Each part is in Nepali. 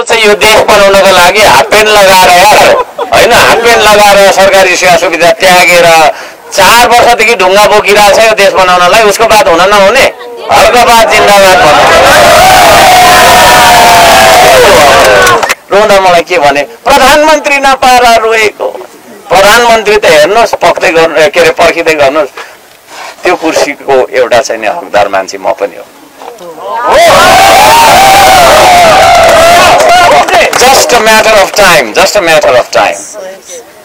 चाहिँ यो देश बनाउनको लागि हाफ पेन्ट लगाएर होइन हाफ पेन्ट लगाएर सरकारी सेवा सुविधा त्यागेर 4 वर्षदेखि ढुङ्गा बोकिरहेको छ यो देश बनाउनलाई, उसको बात हुन नहुने? हर्कबाद जिन्दाबाद भन्नु। रोँदा मलाई के भने प्रधानमन्त्री नपाएर रोएको। प्रधानमन्त्री त हेर्नुहोस् पक्दै गर्नु के अरे पर्खिँदै गर्नुहोस्, त्यो कुर्सीको एउटा चाहिँ हकदार मान्छे म पनि हो। Just a matter of time, just a matter of time.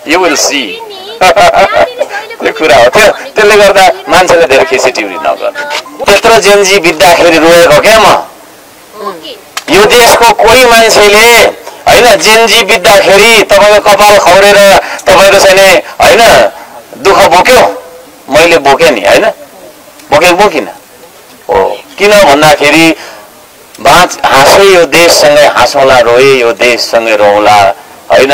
You will see. त्यो कुरा हो। त्यसले गर्दा मान्छेले धेरै खिचिटिउरी नगर्नु। त्यत्रो जेनजी बित्दाखेरि रोएको क्या म। यो देशको कोही मान्छेले होइन जेनजी बित्दाखेरि तपाईँको कपाल खौरेर तपाईँको चाहिँ होइन दुःख बोक्यो, मैले बोकेँ नि होइन, बोकिनँ हो। किन भन्दाखेरि हाँसो यो देशसँगै हाँसौँला, रोए यो देशसँगै रोउँला होइन।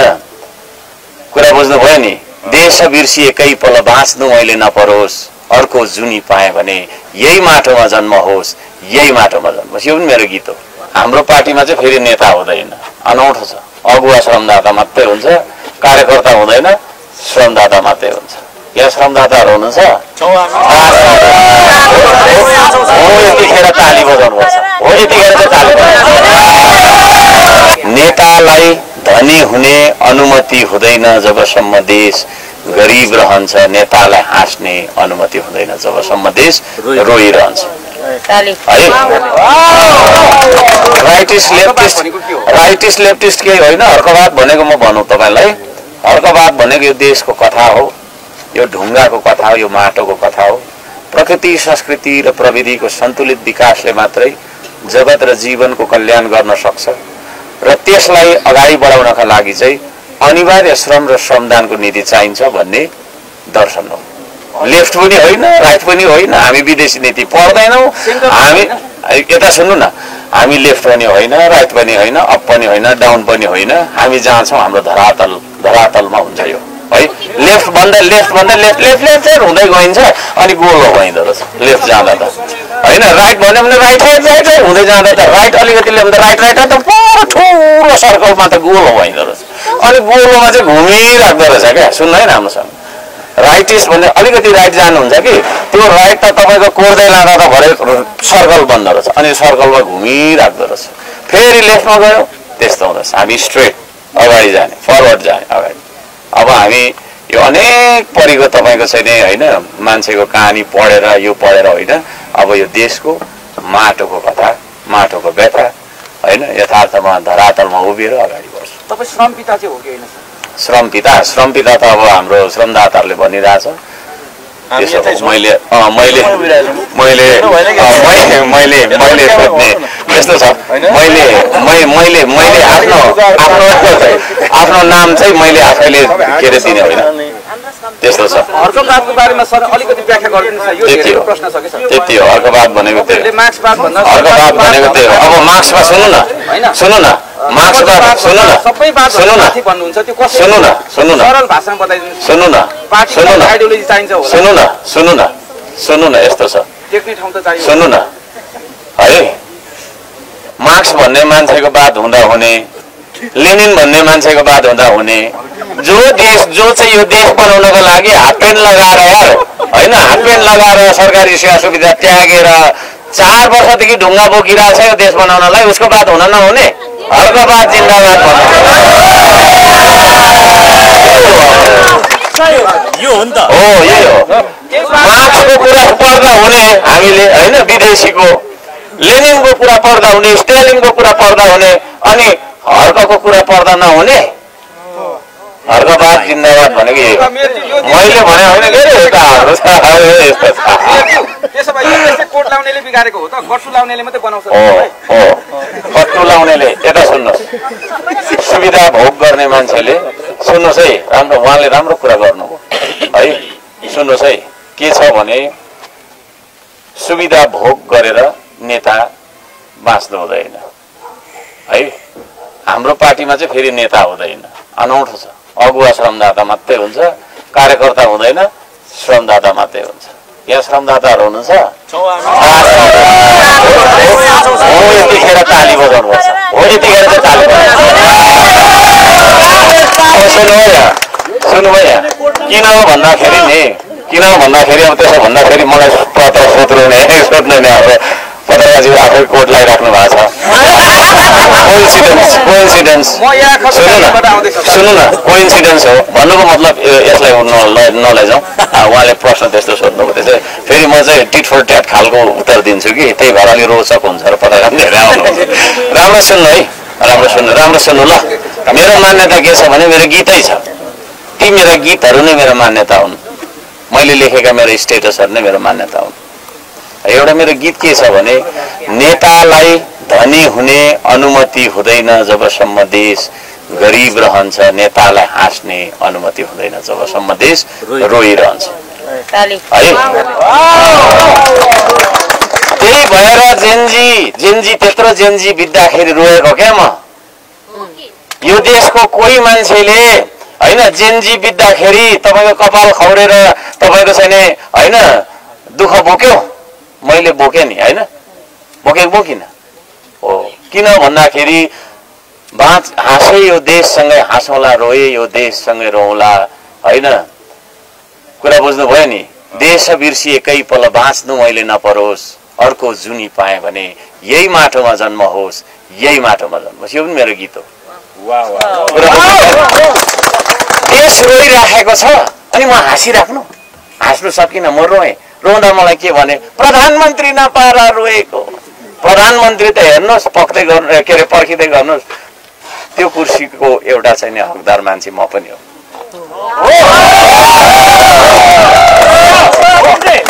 कुरा बुझ्नुभयो नि? देश बिर्सी एकै पल बाँच्नु मैले नपरोस्, अर्को जुनी पाएँ भने यही माटोमा जन्म होस्, यही माटोमा जन्म होस्। यो पनि मेरो गीत हो। हाम्रो पार्टीमा चाहिँ फेरि नेता हुँदैन, अनौठो छ। अगुवा श्रमदाता मात्रै हुन्छ, कार्यकर्ता हुँदैन, श्रमदाता मात्रै हुन्छ। यहाँ श्रमदाताहरू हुनुहुन्छ, यतिखेर ताली बजाउनुपर्छ हो। यतिखेर चाहिँ ताली बजाउनु। नेतालाई धनी हुने अनुमति हुँदैन जबसम्म देश गरिब रहन्छ, नेतालाई हाँस्ने अनुमति हुँदैन जबसम्म देश रोइरहन्छ है। राइटिस्ट लेफ्टिस्ट केही होइन। अर्कवाद भनेको म भनौँ तपाईँलाई, अर्कवाद भनेको यो देशको कथा हो, यो ढुङ्गाको कथा हो, यो माटोको कथा हो। प्रकृति संस्कृति र प्रविधिको सन्तुलित विकासले मात्रै जगत र जीवनको कल्याण गर्न सक्छ र त्यसलाई अगाडि बढाउनका लागि चाहिँ अनिवार्य श्रम र श्रमदानको नीति चाहिन्छ भन्ने दर्शन हो। लेफ्ट पनि होइन, राइट पनि होइन। हामी विदेशी नीति पढ्दैनौँ। हामी यता सुन्नु न, हामी लेफ्ट पनि होइन, राइट पनि होइन, अप पनि होइन, डाउन पनि होइन। हामी जहाँ छौँ हाम्रो धरातलमा हुन्छ यो है। लेफ्ट भन्दा लेफ्ट चाहिँ हुँदै गइन्छ अनि गोलो भइँदो रहेछ लेफ्ट जाँदा त होइन। राइट भन्यो भने राइट हुँदै जाँदा त राइट अलिकति ल्याउँदा राइट त पुरो ठुलो सर्कलमा त गोलो भइँदो रहेछ अनि गोलोमा चाहिँ घुमिराख्दो रहेछ क्या। सुन्नु है राम्रोसँग, राइटिस्ट भने अलिकति राइट जानुहुन्छ कि त्यो राइट त तपाईँको कोर्दै लाँदा त भरे सर्कल बन्द रहेछ अनि सर्कलमा घुमिराख्दो रहेछ। फेरि लेफ्टमा गयो त्यस्तो हुँदैछ। हामी स्ट्रेट अगाडि जाने, फरवर्ड जाने अगाडि। अब हामी यो अनेक परिको तपाईँको चाहिँ नि होइन मान्छेको कहानी पढेर यो पढेर होइन, अब यो देशको माटोको कथा, माटोको व्यथा होइन यथार्थमा धरातलमा उभिएर अगाडि बढ्छ। तपाईँ श्रमपिता चाहिँ हो कि होइन? श्रमपिता त अब हाम्रो श्रमदाताहरूले भनिरहेछ। त्यसो मैले सोध्ने यस्तो छ, मैले आफ्नो नाम चाहिँ मैले आफैले के अरे दिने होइन, त्यस्तो छ। अर्कवादको बारेमा सर अलिकति व्याख्या गरिदिनुहोस् न। यो धेरै प्रश्न छ कि सर। त्यति हो अर्कवाद भनेको त्यो। मार्क्सवाद भन्दा अर्कवाद भनेको त्यो। अब मार्क्समा सुन्नु न, मार्क्सवाद सुन्नु न, सरल भाषामा बताइदिनुहोस्। सुन्नु न यस्तो छ, टेक्ने ठाउँ त चाहियो। सुन्नु न है, मार्क्स भन्ने मान्छेको बात हुँदा हुने, लेनिन भन्ने मान्छेको बात हुँदा हुने, जो चाहिँ यो देश बनाउनको लागि हाफ पेन्ट लगाएर होइन हाफ पेन्ट लगाएर सरकारी सेवा सुविधा त्यागेर 4 वर्षदेखि ढुङ्गा बोकिरहेको छ यो देश बनाउनलाई, उसको बात हुन नहुने? अर्कवाद जिन्दाबाद भन्नु। यो हो नि त हो, यही हो। मार्क्सको कुरा पढ्दा हुने हामीले होइन, विदेशीको लेनिनको कुरा पढ्दा हुने, स्टालिनको कुरा पढ्दा हुने अनि हर्कको कुरा पढ्दा नहुने? अर्कवाद जिन्दाबाद भनेको यही हो। मैले भने होइन के त्यसो भए यो कोट लाउनेले बिगारेको हो त, गट्टु लाउनेले मात्रै बनाउँछ। हो गट्टु लाउनेले। यता सुन्नुहोस्, सुविधा भोग गर्ने मान्छेले सुन्नुहोस् है, राम्रो उहाँले राम्रो कुरा गर्नुभयो है। सुन्नुहोस् है, के छ भने सुविधा भोग गरेर नेता बाँच्नु हुँदैन है। हाम्रो पार्टीमा चाहिँ फेरि नेता हुँदैन, अनौठो छ। अगुवा श्रमदाता मात्रै हुन्छ, कार्यकर्ता हुँदैन, श्रमदाता मात्रै हुन्छ। यहाँ श्रमदाताहरू हुनुहुन्छ, यतिखेर ताली बजाउनुपर्छ हो। यतिखेर चाहिँ ताली बजाउनु। भन्दाखेरि नि किन भन्दाखेरि अब त्यसो भन्दाखेरि मलाई पत्र सोध्नु नि अब पत्रकारजी आफै कोट लगाइराख्नु भएको छ कोइन्सिडेन्स सुन्नु न कोइन्सिडेन्स हो भन्नुको मतलब यसलाई नलैजाउँ उहाँले प्रश्न त्यस्तो सोध्नुभयो त्यसै फेरि म चाहिँ टिट फर ट्याट खालको उत्तर दिन्छु कि त्यही भएर अलि रोचक हुन्छ र पत्रकार धेरै आउनुहुन्छ राम्रो सुन्नु है राम्रो सुन्नु ल मेरो मान्यता के छ भने मेरो गीतै छ ती मेरा गीतहरू नै मेरो मान्यता हुन् मैले लेखेका मेरो स्टेटसहरू नै मेरो मान्यता हुन् एउटा मेरो गीत के छ भने नेतालाई धनी हुने अनुमति हुँदैन जबसम्म देश गरिब रहन्छ नेतालाई हाँस्ने अनुमति हुँदैन जबसम्म देश रोइरहन्छ त्यही भएर जेन्जी त्यत्रो जेन्जी बित्दाखेरि रोएको क्या म यो देशको कोही मान्छेले हैन जेन्जी बित्दाखेरि तपाईको कपाल खौरेर तपाईको छैन हैन दुःख बोक्यो मैले बोके नि हैन बोकिन हो किन भन्दाखेरि हाँसे यो देशसँगै हाँसौला रोए यो देशसँगै रोउला हैन कुरा बुझ्नु भयो नि देश बिर्सी एकै पल बाँच्नु मैले नपरोस् अर्को जुनी पाए भने यही माटोमा जन्म होस् यही माटोमा जन्म होस् यो पनि मेरो गीत हो देश रोइराखेको छ अनि म हाँस्नु सकिनँ म रोएँ रोँदा मलाई के भने प्रधानमन्त्री नपाएर रोएको प्रधानमन्त्री त हेर्नुहोस् पक्दै गर्नु के अरे पर्खिँदै गर्नुहोस् त्यो कुर्सीको एउटा चाहिँ हकदार मान्छे म पनि हो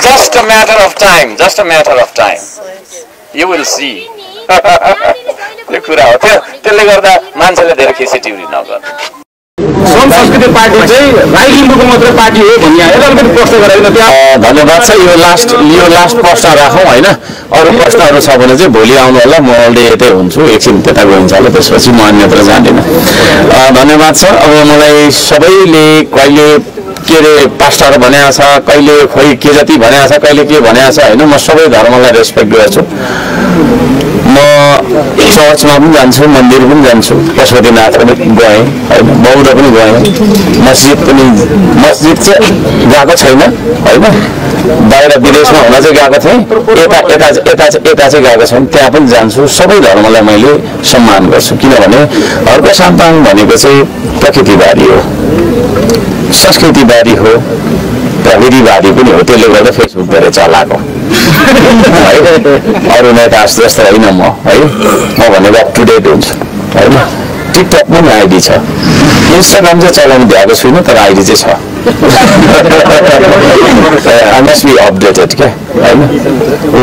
just a matter of time you will see त्यो कुरा हो त्यसले गर्दा मान्छेले धेरै खिसी टिउरी नगर्नु श्रम संस्कृति पार्टी चाहिँ राई लिम्बूको मात्र पार्टी हो भन्ने आयो अलिकति प्रश्न गराइदिनु त्यहाँ धन्यवाद छ यो लास्ट प्रश्न राखौँ होइन अरू प्रश्नहरू छ भने चाहिँ भोलि आउनु होला म अलरेडी यतै हुन्छु एकछिन त्यता गइन्छ होला त्यसपछि म अन्यत्र जाँदिनँ धन्यवाद छ अब मलाई सबैले कहिले के अरे पास्टर भनेको छ कहिले खोइ के जति भनेको छ कहिले के भनेको छ होइन म सबै धर्मलाई रेस्पेक्ट गर्छु म चर्चमा पनि जान्छु मन्दिर पनि जान्छु पशुपतिनाथ पनि गएँ होइन बौद्ध पनि गएँ मस्जिद चाहिँ गएको छैन होइन बाहिर विदेशमा हुन चाहिँ गएको थिएँ यता चाहिँ गएको छैन त्यहाँ पनि जान्छु सबै धर्मलाई मैले सम्मान गर्छु किनभने अर्को सन्तान भनेको चाहिँ प्रकृतिवादी हो संस्कृतिवादी हो प्रविधिवादी पनि हो त्यसले गर्दा फेसबुक धेरै चलाएको अरू नेता जस्तो होइन म है म भनेको अप टु डेट हुन्छ होइन टिकटकमा पनि आइडी छ इन्स्टाग्राम चाहिँ चलाउनु भ्याएको छुइनँ तर आइडी चाहिँ छ आई मस्ट बी अपडेटेड क्या होइन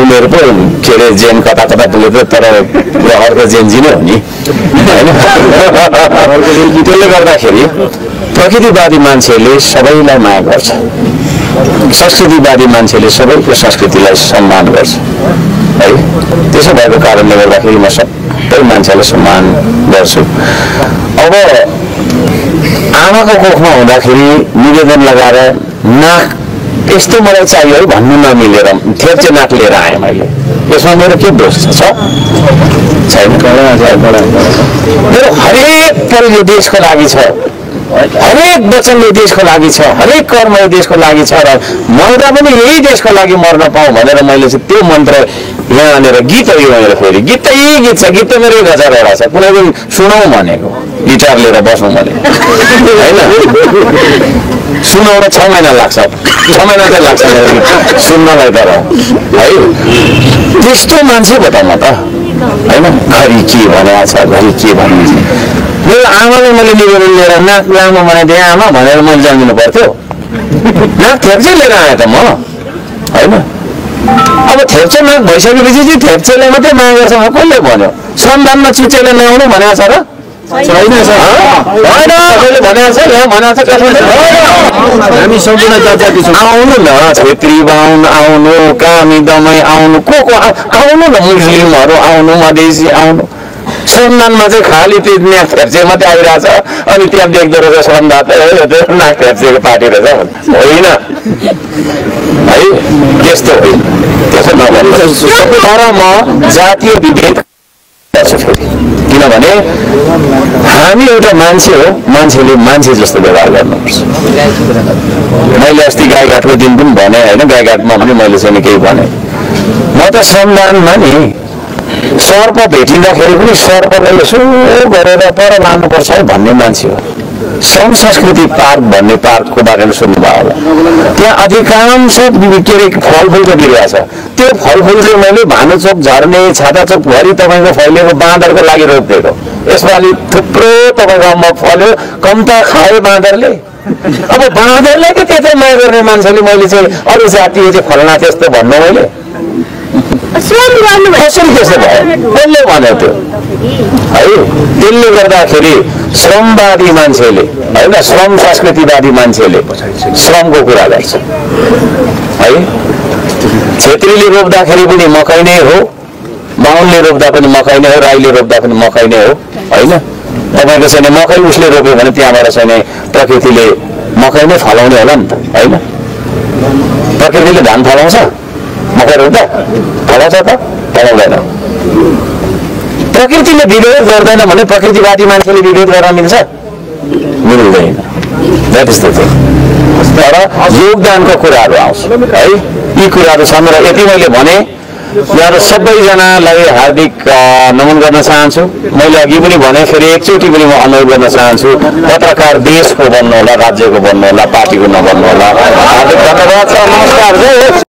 उनीहरू पो के अरे जेन कता पुगेको तर अर्को जेनजी नै हो नि होइन त्यसले गर्दाखेरि प्रकृतिवादी मान्छेले सबैलाई माया गर्छ संस्कृतिवादी मान्छेले सबैको संस्कृतिलाई सम्मान गर्छ है त्यसो भएको कारणले गर्दाखेरि म सबै मान्छेलाई सम्मान गर्छु अब आमाको कोखमा हुँदाखेरि निवेदन लगाएर नाक यस्तो मलाई चाहियो है भन्नु नमिलेर थेप्चे नाक लिएर आएँ मैले यसमा मेरो के दोष छ छैन मेरो हरेक पल यो देशको लागि छ हरेक वचन यो देशको लागि छ हरेक कर्म यो देशको लागि छ र मर्दा पनि यही देशको लागि मर्न पाऊँ भनेर मैले चाहिँ त्यो मन्त्र यहाँ आनेर गीत यो मेरो फेरि गीत छ गीत त मेरो 1000वटा छ कुनै दिन सुनाउँ भनेको गिटार लिएर बसौँ भने होइन सुनाउन 6 महिना लाग्छ 6 महिना चाहिँ लाग्छ सुन्नलाई तर है त्यस्तो मान्छे बताउँ न त होइन घरि के भनेको छ घरि के भनिन्छ मेरो आमाले मैले निवेदन लिएर नाक लामो बनाइदिएँ आमा भनेर मैले जानिदिनु पर्थ्यो नाक थेप्चे लिएर आएँ त म होइन अब थेप्चे नाक भइसकेपछि चाहिँ थेप्चेले मात्रै माया गर्छ कसले भन्यो सन्धानमा चुचेले ल्याउनु भनेको छ र छैन हामी सम्पूर्ण जाति आउनु न छेत्री बाहुन आउनु कामी दमाई आउनु को आउनु न मुस्लिमहरू आउनु मधेसी आउनु श्रमदानमा चाहिँ खालि त्यो नाक थेप्चे मात्रै आइरहेछ अनि त्यहाँ देख्दो रहेछ श्रमदान नाक थेप्चेको पार्टी रहेछ होइन है त्यस्तो होइन त्यसो नभन्नु तर म जातीय विभेद गर्छु फेरि किनभने हामी एउटा मान्छे हो, मान्छेले मान्छे जस्तो व्यवहार गर्नुपर्छ। मैले अस्ति गाईघाटको दिन पनि भने होइन, गाईघाटमा पनि मैले चाहिँ केही भने, म त श्रमदानमा नि सर्प भेटिँदाखेरि पनि सर्पलाई यसो गरेर पर लानुपर्छ है भन्ने मान्छे हो। श्रम संस्कृति पार्क भन्ने पार्कको बारेमा सुन्नुभयो होला, त्यहाँ अधिकांश के अरे फलफुलको बिरुवा छ। त्यो फलफुल चाहिँ मैले भानुचोक झर्ने छाताचोकभरि तपाईँको फैलिएको बाँदरको लागि रोपिदिएको। यसपालि थुप्रो तपाईँको अम्बक फल्यो, कम त खायो बाँदरले। अब बाँदरलाई त त्यतै माया गर्ने मान्छेले मैले चाहिँ अरू जाति चाहिँ फलना त्यस्तो भन्नु मैले कसरी त्यस्तो भयो कसले भन्यो त्यो है। त्यसले गर्दाखेरि श्रमवादी मान्छेले होइन, श्रम संस्कृतिवादी मान्छेले श्रमको कुरा गर्छ है। छेत्रीले रोप्दाखेरि पनि मकै नै हो, बाहुनले रोप्दा पनि मकै नै हो, राईले रोप्दा पनि मकै नै हो होइन। तपाईँको चाहिँ मकै उसले रोप्यो भने त्यहाँबाट चाहिँ प्रकृतिले मकै नै फलाउने होला नि त होइन। प्रकृतिले धान फलाउँछ, मकै रोप्दा फलाउँछ त फलाउँदैन। प्रकृतिले विरोध गर्दैन भने प्रकृतिवादी मान्छेले विरोध गर्न मिल्छ? मिल्दैन। That is the thing. तर योगदानको कुराहरू आउँछ है, यी कुराहरू छन्। र यति मैले भने यहाँ सबैजनालाई हार्दिक नमन गर्न चाहन्छु। मैले अघि पनि भने, फेरि एकचोटि पनि म अनुरोध गर्न चाहन्छु, पत्रकार देशको बन्नु होला, राज्यको बन्नु होला, पार्टीको नबन्नु होला। हार्दिक धन्यवाद छ। नमस्कार।